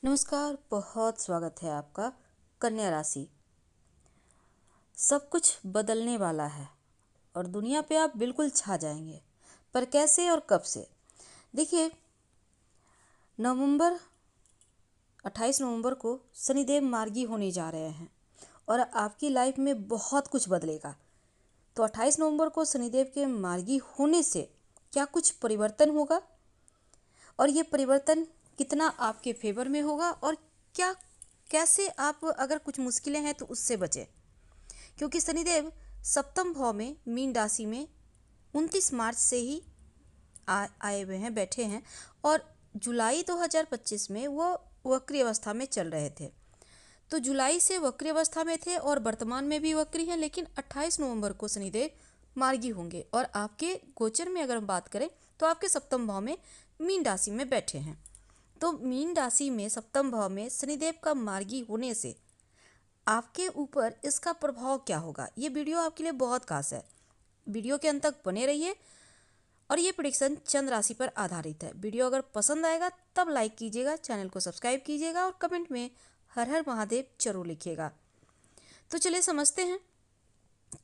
नमस्कार, बहुत स्वागत है आपका। कन्या राशि। सब कुछ बदलने वाला है और दुनिया पे आप बिल्कुल छा जाएंगे, पर कैसे और कब से? देखिए, नवंबर 28 नवंबर को शनिदेव मार्गी होने जा रहे हैं और आपकी लाइफ में बहुत कुछ बदलेगा। तो 28 नवंबर को शनिदेव के मार्गी होने से क्या कुछ परिवर्तन होगा और ये परिवर्तन कितना आपके फेवर में होगा और क्या कैसे आप अगर कुछ मुश्किलें हैं तो उससे बचें, क्योंकि शनिदेव सप्तम भाव में मीन राशि में 29 मार्च से ही आए हुए हैं, बैठे हैं और जुलाई 2025 में वो वक्री अवस्था में चल रहे थे। तो जुलाई से वक्री अवस्था में थे और वर्तमान में भी वक्री हैं, लेकिन 28 नवंबर को शनिदेव मार्गी होंगे और आपके गोचर में अगर हम बात करें तो आपके सप्तम भाव में मीन राशि में बैठे हैं। तो मीन राशि में सप्तम भाव में शनिदेव का मार्गी होने से आपके ऊपर इसका प्रभाव क्या होगा, ये वीडियो आपके लिए बहुत खास है। वीडियो के अंत तक बने रहिए और ये प्रेडिक्शन चंद्र राशि पर आधारित है। वीडियो अगर पसंद आएगा तब लाइक कीजिएगा, चैनल को सब्सक्राइब कीजिएगा और कमेंट में हर हर महादेव जरूर लिखिएगा। तो चलिए समझते हैं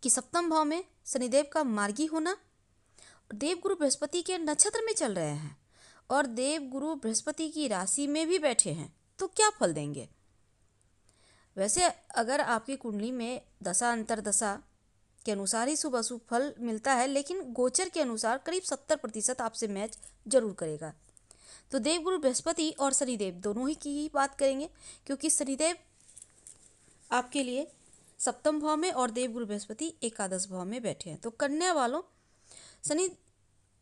कि सप्तम भाव में शनिदेव का मार्गी होना, देवगुरु बृहस्पति के नक्षत्र में चल रहे हैं और देवगुरु बृहस्पति की राशि में भी बैठे हैं, तो क्या फल देंगे? वैसे अगर आपकी कुंडली में दशा अंतरदशा के अनुसार ही शुभ अशुभ फल मिलता है, लेकिन गोचर के अनुसार करीब 70% आपसे मैच जरूर करेगा। तो देवगुरु बृहस्पति और शनिदेव दोनों ही की ही बात करेंगे, क्योंकि शनिदेव आपके लिए सप्तम भाव में और देवगुरु बृहस्पति एकादश भाव में बैठे हैं। तो कन्या वालों, शनि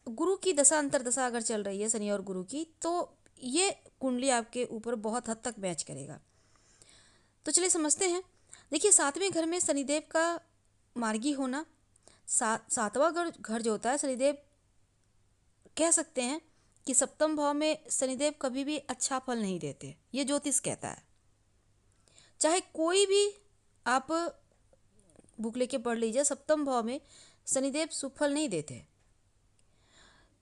गुरु की दशा अंतरदशा अगर चल रही है शनि और गुरु की, तो ये कुंडली आपके ऊपर बहुत हद तक मैच करेगा। तो चलिए समझते हैं। देखिए, सातवें घर में शनिदेव का मार्गी होना, सातवां घर जो होता है, शनिदेव कह सकते हैं कि सप्तम भाव में शनिदेव कभी भी अच्छा फल नहीं देते, ये ज्योतिष कहता है। चाहे कोई भी आप बुक लेके पढ़ लीजिए, सप्तम भाव में शनिदेव शुभ फल नहीं देते,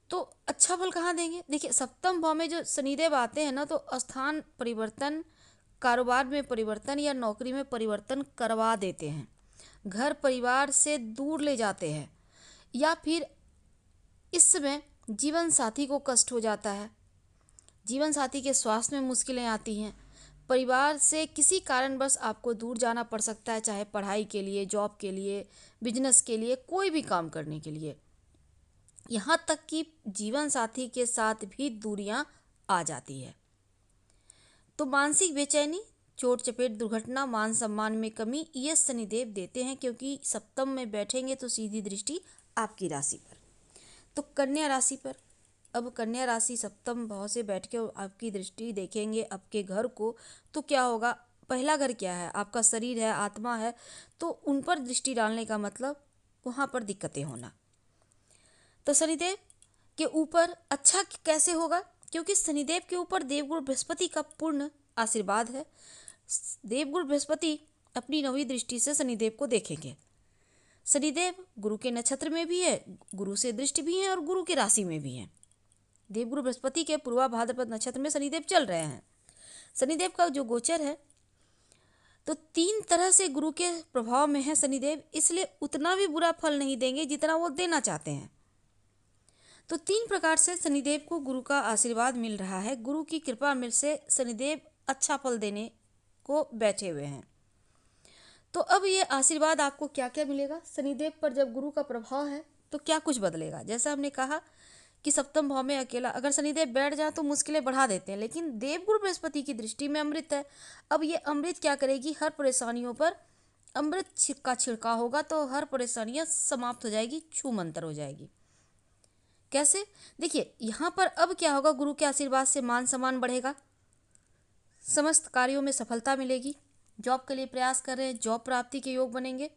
तो अच्छा फल कहाँ देंगे? देखिए, सप्तम भाव में जो शनिदेव आते हैं ना, तो स्थान परिवर्तन, कारोबार में परिवर्तन या नौकरी में परिवर्तन करवा देते हैं, घर परिवार से दूर ले जाते हैं, या फिर इस समय जीवन साथी को कष्ट हो जाता है, जीवन साथी के स्वास्थ्य में मुश्किलें आती हैं, परिवार से किसी कारणवश आपको दूर जाना पड़ सकता है, चाहे पढ़ाई के लिए, जॉब के लिए, बिजनेस के लिए, कोई भी काम करने के लिए, यहाँ तक कि जीवन साथी के साथ भी दूरियां आ जाती है। तो मानसिक बेचैनी, चोट चपेट, दुर्घटना, मान सम्मान में कमी, ये शनिदेव देते हैं, क्योंकि सप्तम में बैठेंगे तो सीधी दृष्टि आपकी राशि पर, तो कन्या राशि पर। अब कन्या राशि सप्तम भाव से बैठ के आपकी दृष्टि देखेंगे आपके घर को, तो क्या होगा? पहला घर क्या है? आपका शरीर है, आत्मा है, तो उन पर दृष्टि डालने का मतलब वहाँ पर दिक्कतें होना। तो शनिदेव के ऊपर अच्छा कैसे होगा? क्योंकि शनिदेव के ऊपर देवगुरु बृहस्पति का पूर्ण आशीर्वाद है। देवगुरु बृहस्पति अपनी नौवीं दृष्टि से शनिदेव को देखेंगे। शनिदेव गुरु के नक्षत्र में भी है, गुरु से दृष्टि भी है और गुरु की राशि में भी है। देवगुरु बृहस्पति के पूर्वा भाद्रपद नक्षत्र में शनिदेव चल रहे हैं। शनिदेव का जो गोचर है, तो 3 तरह से गुरु के प्रभाव में है शनिदेव, इसलिए उतना भी बुरा फल नहीं देंगे जितना वो देना चाहते हैं। तो 3 प्रकार से शनिदेव को गुरु का आशीर्वाद मिल रहा है। गुरु की कृपा मिल से शनिदेव अच्छा फल देने को बैठे हुए हैं। तो अब ये आशीर्वाद आपको क्या क्या मिलेगा? शनिदेव पर जब गुरु का प्रभाव है तो क्या कुछ बदलेगा? जैसा हमने कहा कि सप्तम भाव में अकेला अगर शनिदेव बैठ जाए तो मुश्किलें बढ़ा देते हैं, लेकिन देवगुरु बृहस्पति की दृष्टि में अमृत है। अब ये अमृत क्या करेगी? हर परेशानियों पर अमृत का छिड़काव होगा तो हर परेशानियां समाप्त हो जाएगी, छू मंतर हो जाएगी। कैसे? देखिए, यहाँ पर अब क्या होगा? गुरु के आशीर्वाद से मान सम्मान बढ़ेगा, समस्त कार्यों में सफलता मिलेगी। जॉब के लिए प्रयास कर रहे हैं, जॉब प्राप्ति के योग बनेंगे,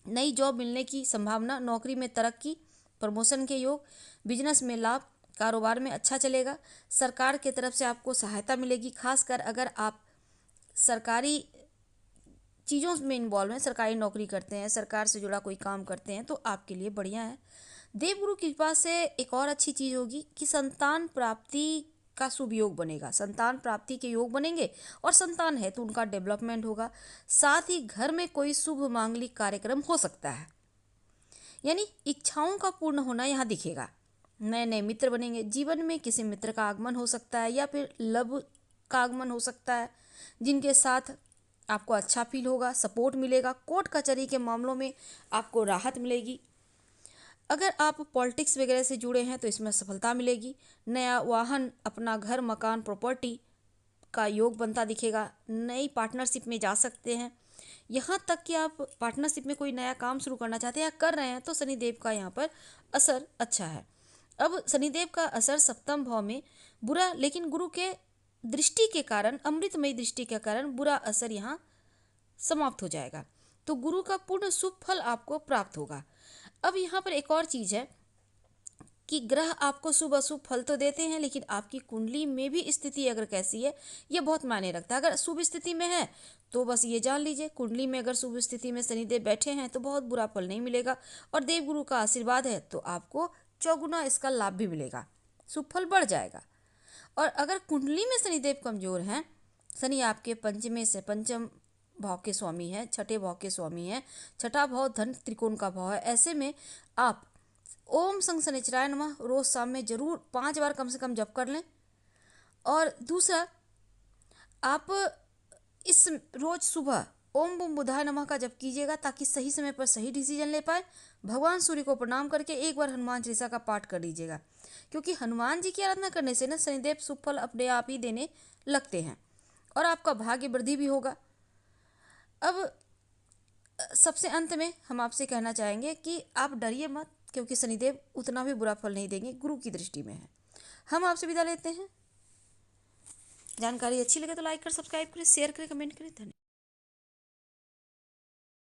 नई जॉब मिलने की संभावना, नौकरी में तरक्की, प्रमोशन के योग, बिजनेस में लाभ, कारोबार में अच्छा चलेगा, सरकार की तरफ से आपको सहायता मिलेगी। खासकर अगर आप सरकारी चीज़ों में इन्वॉल्व हैं, सरकारी नौकरी करते हैं, सरकार से जुड़ा कोई काम करते हैं, तो आपके लिए बढ़िया है। देवगुरु की कृपा से एक और अच्छी चीज़ होगी कि संतान प्राप्ति का शुभ योग बनेगा, संतान प्राप्ति के योग बनेंगे और संतान है तो उनका डेवलपमेंट होगा। साथ ही घर में कोई शुभ मांगलिक कार्यक्रम हो सकता है, यानी इच्छाओं का पूर्ण होना यहाँ दिखेगा। नए नए मित्र बनेंगे, जीवन में किसी मित्र का आगमन हो सकता है या फिर लव का आगमन हो सकता है, जिनके साथ आपको अच्छा फील होगा, सपोर्ट मिलेगा। कोर्ट कचहरी के मामलों में आपको राहत मिलेगी। अगर आप पॉलिटिक्स वगैरह से जुड़े हैं तो इसमें सफलता मिलेगी। नया वाहन, अपना घर, मकान, प्रॉपर्टी का योग बनता दिखेगा। नई पार्टनरशिप में जा सकते हैं। यहाँ तक कि आप पार्टनरशिप में कोई नया काम शुरू करना चाहते हैं या कर रहे हैं तो शनिदेव का यहाँ पर असर अच्छा है। अब शनिदेव का असर सप्तम भाव में बुरा, लेकिन गुरु के दृष्टि के कारण, अमृतमयी दृष्टि के कारण बुरा असर यहाँ समाप्त हो जाएगा। तो गुरु का पूर्ण शुभ फल आपको प्राप्त होगा। अब यहाँ पर एक और चीज़ है कि ग्रह आपको शुभ अशुभ फल तो देते हैं, लेकिन आपकी कुंडली में भी स्थिति अगर कैसी है ये बहुत मायने रखता है। अगर शुभ स्थिति में है तो बस ये जान लीजिए, कुंडली में अगर शुभ स्थिति में शनिदेव बैठे हैं तो बहुत बुरा फल नहीं मिलेगा, और देवगुरु का आशीर्वाद है तो आपको चौगुना इसका लाभ भी मिलेगा, शुभ फल बढ़ जाएगा। और अगर कुंडली में शनिदेव कमजोर हैं, शनि आपके पंचमे से पंचम भाव के स्वामी है, छठे भाव के स्वामी है, छठा भाव धन त्रिकोण का भाव है, ऐसे में आप ओम संग शनिचराय नमः रोज शाम में जरूर 5 बार कम से कम जप कर लें। और दूसरा, आप इस रोज सुबह ओम बम बुधाय नमः का जप कीजिएगा ताकि सही समय पर सही डिसीजन ले पाए। भगवान सूर्य को प्रणाम करके एक बार हनुमान चालीसा का पाठ कर लीजिएगा, क्योंकि हनुमान जी की आराधना करने से ना शनिदेव शुभ फल अपने आप ही देने लगते हैं और आपका भाग्य वृद्धि भी होगा। अब सबसे अंत में हम आपसे कहना चाहेंगे कि आप डरिए मत, क्योंकि शनिदेव उतना भी बुरा फल नहीं देंगे, गुरु की दृष्टि में है। हम आपसे विदा लेते हैं। जानकारी अच्छी लगे तो लाइक कर, सब्सक्राइब करें, शेयर करें, कमेंट करें। धन्यवाद।